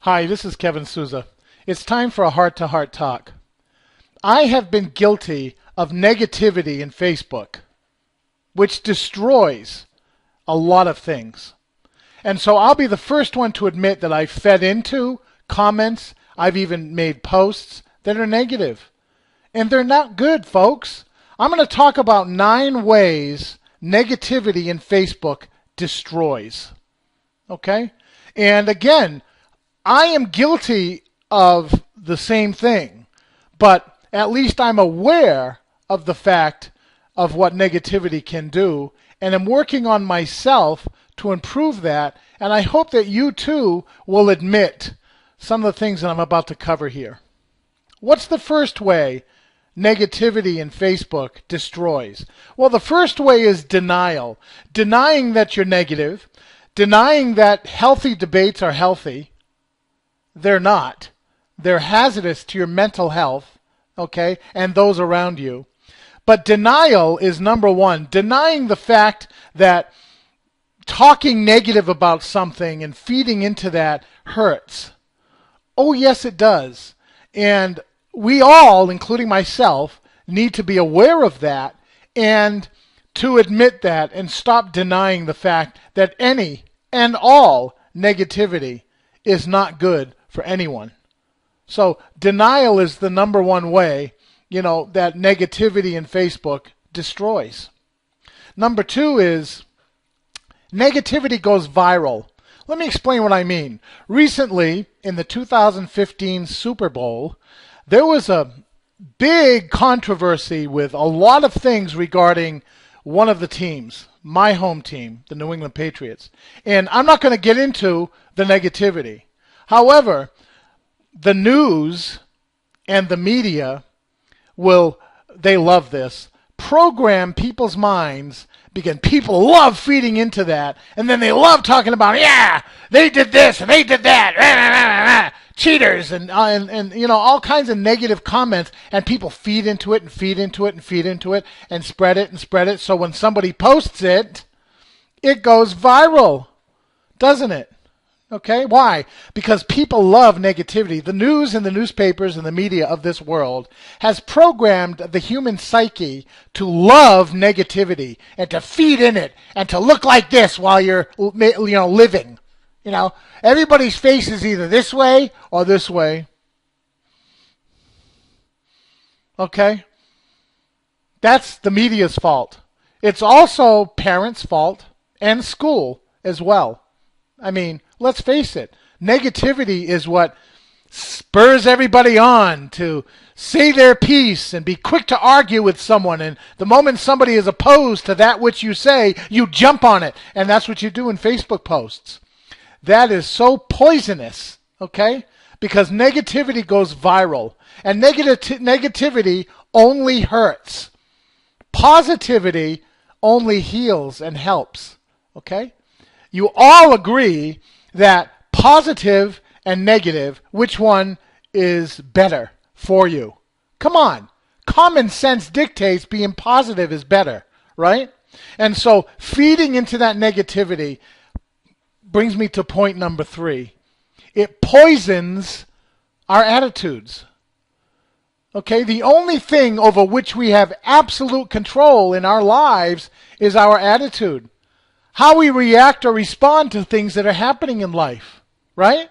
Hi, this is Kevin Souza. It's time for a heart-to-heart talk. I have been guilty of negativity in Facebook, which destroys a lot of things. And so I'll be the first one to admit that I've fed into comments, I've even made posts that are negative. And they're not good, folks. I'm going to talk about 9 ways negativity in Facebook destroys. Okay? And again, I am guilty of the same thing, but at least I'm aware of the fact of what negativity can do, and I'm working on myself to improve that, and I hope that you too will admit some of the things that I'm about to cover here. What's the first way negativity in Facebook destroys? Well, the first way is denial. Denying that you're negative, denying that healthy debates are healthy. They're not. They're hazardous to your mental health, okay, and those around you. But denial is number one. Denying the fact that talking negative about something and feeding into that hurts. Oh, yes, it does. And we all, including myself, need to be aware of that and to admit that and stop denying the fact that any and all negativity is not good for anyone. So denial is the number one way, that negativity in Facebook destroys. Number 2 is negativity goes viral. Let me explain what I mean. Recently, in the 2015 Super Bowl, there was a big controversy with a lot of things regarding one of the teams, my home team, the New England Patriots. And I'm not going to get into the negativity. However, the news and the media they love this, program people's minds because people love feeding into that, and then they love talking about, yeah, they did this and they did that, cheaters and all kinds of negative comments, and people feed into it and feed into it and feed into it and spread it and spread it. So when somebody posts it, it goes viral, doesn't it? Okay, why? Because people love negativity. The news and the newspapers and the media of this world has programmed the human psyche to love negativity and to feed in it and to look like this while you're living. Everybody's face is either this way or this way. Okay? That's the media's fault. It's also parents' fault and school as well. I mean, let's face it, negativity is what spurs everybody on to say their piece and be quick to argue with someone. And the moment somebody is opposed to that which you say, you jump on it. And that's what you do in Facebook posts. That is so poisonous, okay? Because negativity goes viral. And negativity only hurts. Positivity only heals and helps, okay? You all agree that positive and negative, which one is better for you? Come on. Common sense dictates being positive is better, right? And so feeding into that negativity brings me to point number 3. It poisons our attitudes. Okay, the only thing over which we have absolute control in our lives is our attitude. How we react or respond to things that are happening in life, right?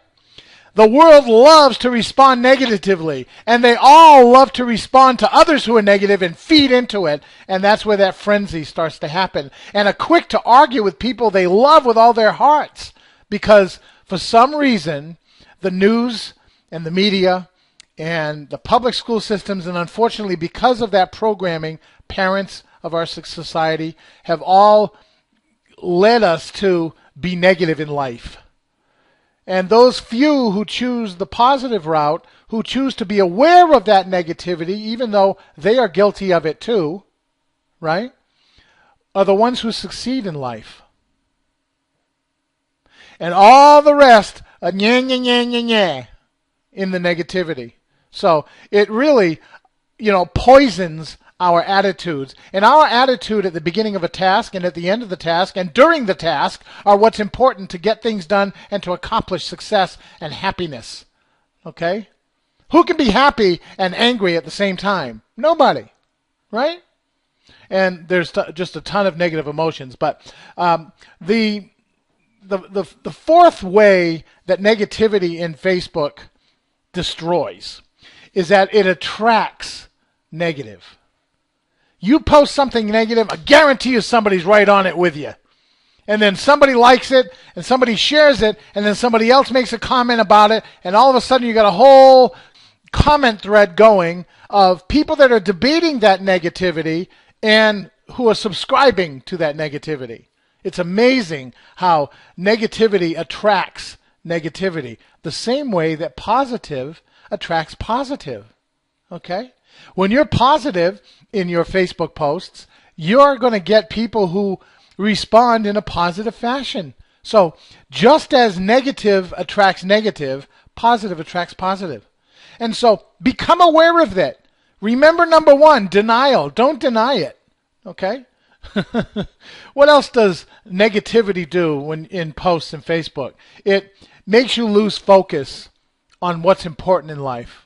The world loves to respond negatively, and they all love to respond to others who are negative and feed into it, and that's where that frenzy starts to happen. And are quick to argue with people they love with all their hearts, because for some reason, the news and the media and the public school systems, and unfortunately because of that programming, parents of our society have all led us to be negative in life. And those few who choose the positive route, who choose to be aware of that negativity, even though they are guilty of it too, right, are the ones who succeed in life. And all the rest are in the negativity. So it really, poisons our attitudes. And our attitude at the beginning of a task and at the end of the task and during the task are what's important to get things done and to accomplish success and happiness. Okay? Who can be happy and angry at the same time? Nobody. Right? And there's just a ton of negative emotions. But the fourth way that negativity in Facebook destroys is that it attracts negative. You post something negative, I guarantee you somebody's right on it with you. And then somebody likes it, and somebody shares it, and then somebody else makes a comment about it, and all of a sudden you got a whole comment thread going of people that are debating that negativity and who are subscribing to that negativity. It's amazing how negativity attracts negativity, the same way that positive attracts positive. Okay? When you're positive in your Facebook posts, you're going to get people who respond in a positive fashion. So just as negative attracts negative, positive attracts positive. And so become aware of that. Remember, number one, denial. Don't deny it. Okay? What else does negativity do when in posts and Facebook? It makes you lose focus on what's important in life.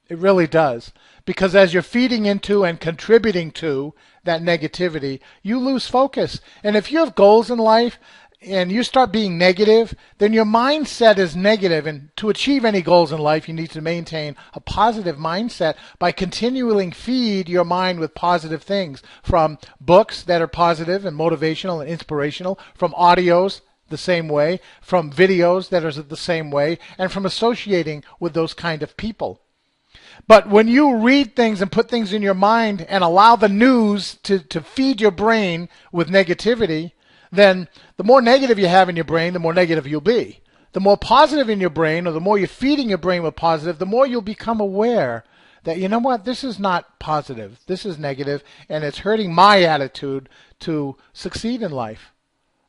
It really does. Because as you're feeding into and contributing to that negativity, you lose focus. And if you have goals in life and you start being negative, then your mindset is negative. And to achieve any goals in life, you need to maintain a positive mindset by continually feed your mind with positive things, from books that are positive and motivational and inspirational, from audios the same way, from videos that are the same way, and from associating with those kind of people. But when you read things and put things in your mind and allow the news to feed your brain with negativity, then the more negative you have in your brain, the more negative you'll be. The more positive in your brain, or the more you're feeding your brain with positive, the more you'll become aware that, you know what, this is not positive, this is negative, and it's hurting my attitude to succeed in life.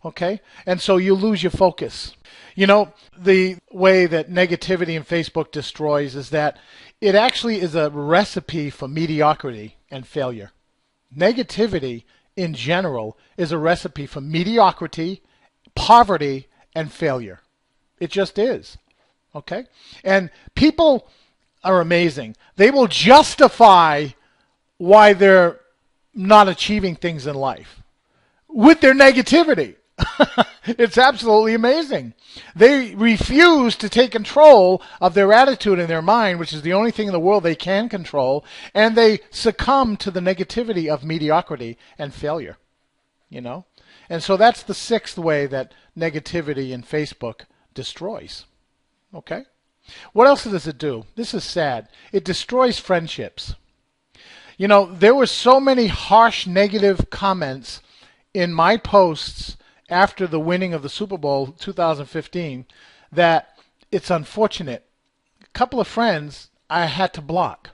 Okay? And so you lose your focus. You know, the way that negativity in Facebook destroys is that it actually is a recipe for mediocrity and failure. Negativity in general is a recipe for mediocrity, poverty, and failure. It just is. Okay? And people are amazing. They will justify why they're not achieving things in life with their negativity. It's absolutely amazing. They refuse to take control of their attitude and their mind, which is the only thing in the world they can control, and they succumb to the negativity of mediocrity and failure. You know? And so that's the sixth way that negativity in Facebook destroys. Okay? What else does it do? This is sad. It destroys friendships. You know, there were so many harsh negative comments in my posts after the winning of the Super Bowl 2015 that it's unfortunate. A couple of friends I had to block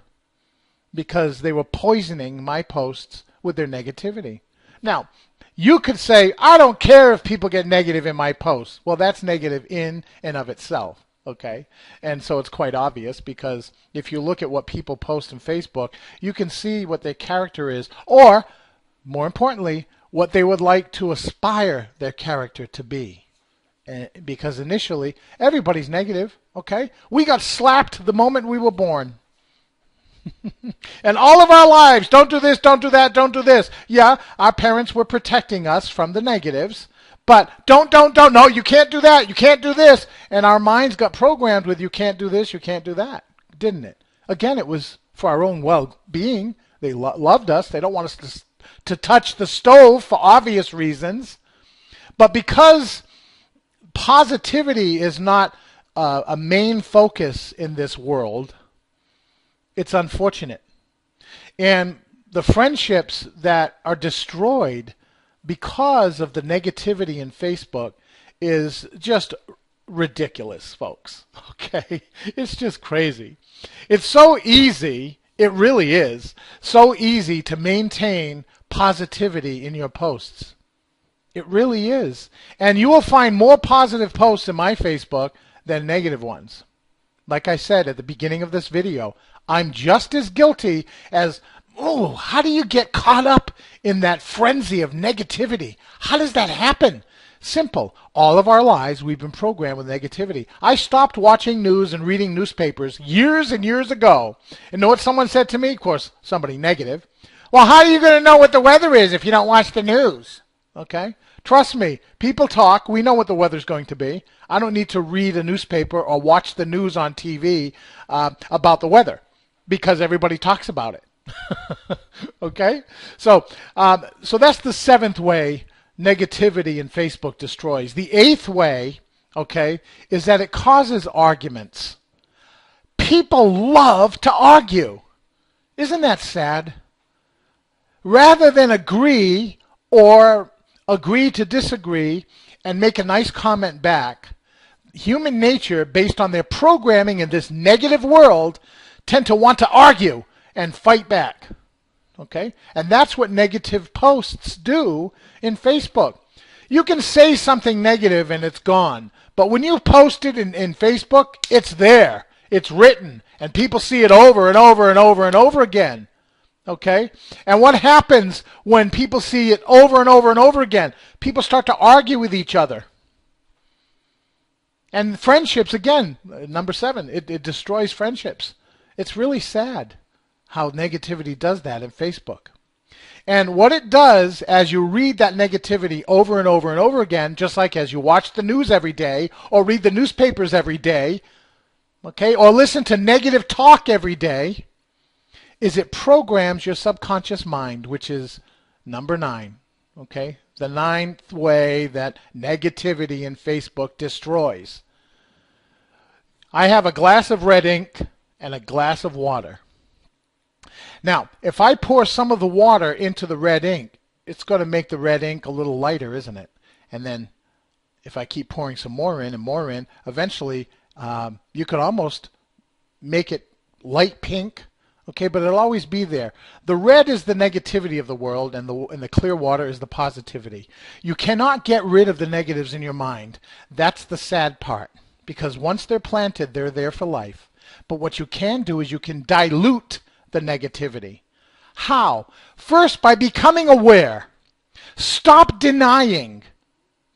because they were poisoning my posts with their negativity. Now, you could say, I don't care if people get negative in my posts. Well, that's negative in and of itself. Okay? And so it's quite obvious, because if you look at what people post on Facebook, you can see what their character is, or more importantly, what they would like to aspire their character to be. Because initially, everybody's negative, okay? We got slapped the moment we were born. And all of our lives, don't do this, don't do that, don't do this. Yeah, our parents were protecting us from the negatives, but don't, no, you can't do that, you can't do this. And our minds got programmed with, you can't do this, you can't do that, didn't it? Again, it was for our own well-being. They loved us. They don't want us to touch the stove for obvious reasons. But because positivity is not a main focus in this world, it's unfortunate. And the friendships that are destroyed because of the negativity in Facebook is just ridiculous, folks. Okay? It's just crazy. It's so easy, it really is, so easy to maintain positivity in your posts. It really is. And you will find more positive posts in my Facebook than negative ones. Like I said at the beginning of this video, I'm just as guilty as Oh, how do you get caught up in that frenzy of negativity? How does that happen? Simple. All of our lives, we've been programmed with negativity. I stopped watching news and reading newspapers years and years ago. And know what someone said to me? Of course, somebody negative. Well, how are you going to know what the weather is if you don't watch the news? Okay? Trust me, people talk. We know what the weather's going to be. I don't need to read a newspaper or watch the news on TV about the weather because everybody talks about it. Okay? So that's the seventh way negativity in Facebook destroys. The eighth way, okay, is that it causes arguments. People love to argue. Isn't that sad? Rather than agree or agree to disagree and make a nice comment back, human nature, based on their programming in this negative world, tend to want to argue and fight back. Okay? And that's what negative posts do in Facebook. You can say something negative and it's gone. But when you post it in Facebook, it's there. It's written. And people see it over and over and over and over again. Okay? And what happens when people see it over and over and over again? People start to argue with each other. And friendships, again, number 7, it destroys friendships. It's really sad how negativity does that in Facebook. And what it does as you read that negativity over and over and over again, just like as you watch the news every day or read the newspapers every day, okay, or listen to negative talk every day, is it programs your subconscious mind, which is number 9, okay? The 9th way that negativity in Facebook destroys. I have a glass of red ink and a glass of water. Now, if I pour some of the water into the red ink, it's going to make the red ink a little lighter, isn't it? And then if I keep pouring some more in and more in, eventually you could almost make it light pink. Okay, but it'll always be there. The red is the negativity of the world, and the clear water is the positivity. You cannot get rid of the negatives in your mind. That's the sad part, because once they're planted, they're there for life. But what you can do is you can dilute the negativity. How? First, by becoming aware. Stop denying.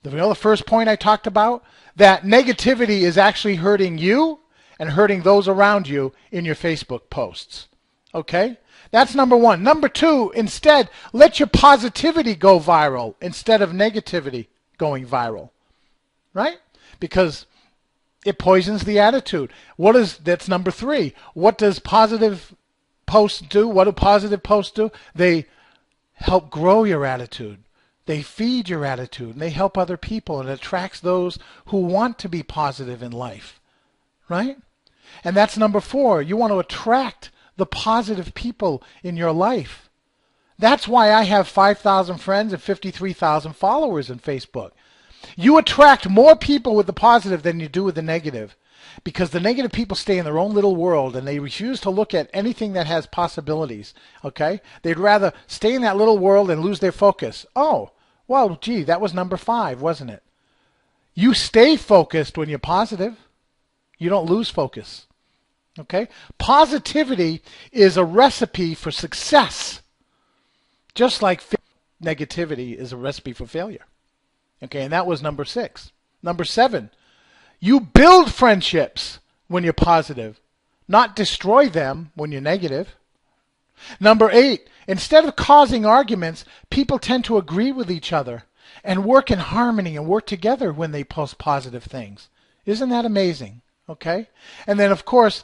The first point I talked about, that negativity is actually hurting you and hurting those around you in your Facebook posts. Okay? That's number 1. Number 2, instead, let your positivity go viral instead of negativity going viral. Right? Because it poisons the attitude. That's number 3. What does positive posts do? What do positive posts do? They help grow your attitude. They feed your attitude, and they help other people, and it attracts those who want to be positive in life. Right? And that's number 4. You want to attract the positive people in your life. That's why I have 5,000 friends and 53,000 followers in Facebook. You attract more people with the positive than you do with the negative, because the negative people stay in their own little world and they refuse to look at anything that has possibilities. Okay? They'd rather stay in that little world and lose their focus. Oh, well, gee, that was number 5, wasn't it? You stay focused when you're positive. You don't lose focus. Okay? Positivity is a recipe for success, just like negativity is a recipe for failure. Okay, and that was number 6. Number 7, you build friendships when you're positive, not destroy them when you're negative. Number 8, instead of causing arguments, people tend to agree with each other and work in harmony and work together when they post positive things. Isn't that amazing? Okay? And then, of course,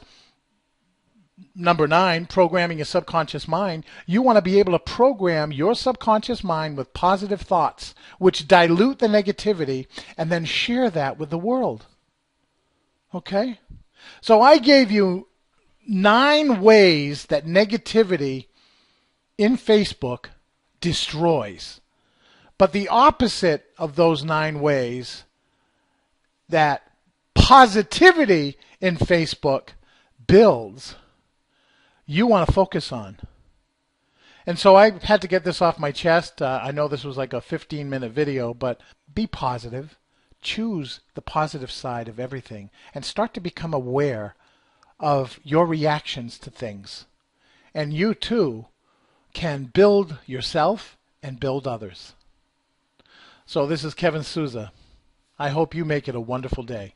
number 9, programming your subconscious mind. You want to be able to program your subconscious mind with positive thoughts, which dilute the negativity, and then share that with the world. Okay? So I gave you 9 ways that negativity in Facebook destroys. But the opposite of those 9 ways that positivity in Facebook builds, you want to focus on. And so I had to get this off my chest. I know this was like a 15-minute video, but be positive. Choose the positive side of everything and start to become aware of your reactions to things. And you too can build yourself and build others. So this is Kevin Souza. I hope you make it a wonderful day.